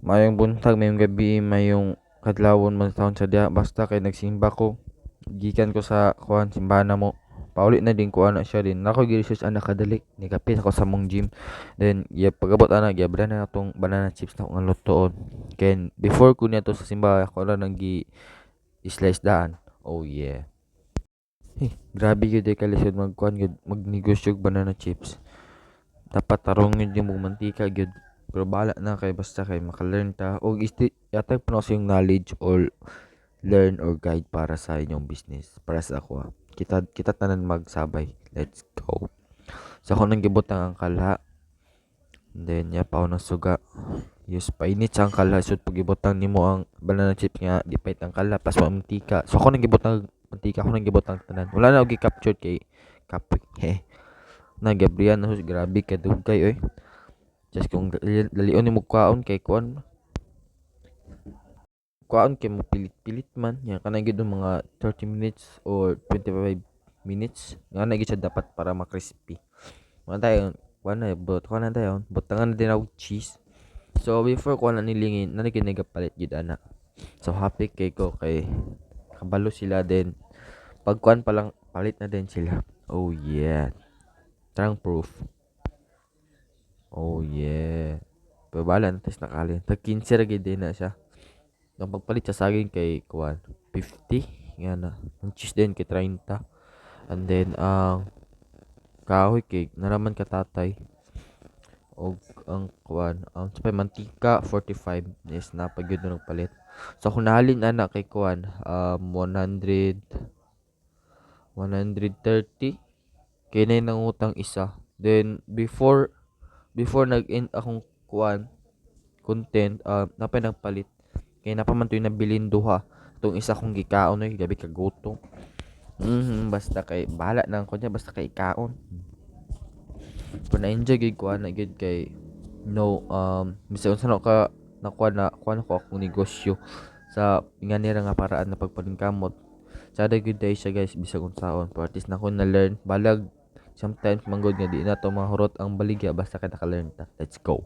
Mayong buntag, mayong gabi, mayong kadlawon man taon sa diha basta kay nagsimba ko. Gikan ko sa kuan simbahan mo. Pauli na din ko ana siya din. Nako giri siya ana kadali. Ni kapit ako sa mong gym. Then ya pagabot ana gyabra na atong banana chips na akong lutoon. Ken before ko niya to sa simbahan ako na nang gi slice daan. Oh yeah. Grabe gyud kay kalisod magkuan gyud magnegosyo og banana chips. Dapat tarong yun yung mantika gyud. Pero bala na kay basta kay maka-learn ta og yatag pa na kasi yung knowledge or learn or guide para sa inyong business para sa ako kita tanan magsabay, let's go. So ako nang gibot ang kalha, then ya pa ng suga, yes painit sa ang kalha so pagibotang nimo ang banana chips nga gipait ang kalha plus mantika. So ako nang gibot ang mantika, ako nang gibot ang tanan, wala na og gi-capture kay kapoy na Gabriel na grabe ka dugay oy. Just kung dalion ni mo kwaon kay kuan kay mo pilit-pilit man yan kanang gid mga 30 minutes or 25 minutes nga na gid siya dapat para ma-crispy. Wala tayo kuan na kuan na tayo butangan na din og cheese. So before kuan na nilingin na gid nagapalit gid ana. So happy kay ko kay kabalo sila din pag kuan pa lang palit na din sila. Oh yeah. Trang proof. Oh yeah. Pabalan tas nakali. Tag 15 ra gid din na siya. Ang pagpalit sa saging kay kuan 50 nga na. Ang cheese din kay 30. And then ang kahoy kay naraman ka tatay. Og ang kuan ang sa mantika 45 is na pag yun nagpalit. So kung nahalin ana kay kuan 100 130 kay na nangutang isa. Then before nag-end akong kuan content napay nagpalit kay napaman to yung nabilin duha tong isa kong gikaon oy gabi ka gutom. Basta kay bahala na ko niya basta kay kaon. Pero na-enjoy gid ko na gid kay no bisan unsa na ka nakuha na kuha na ko akong negosyo sa nga nira nga paraan na pagpaningkamot. Sada good day siya guys bisag unsaon. Pero at least na ko na learn balag sometimes manggod nga di na to mahurot ang baligya basta kay naka-learn ta. Let's go.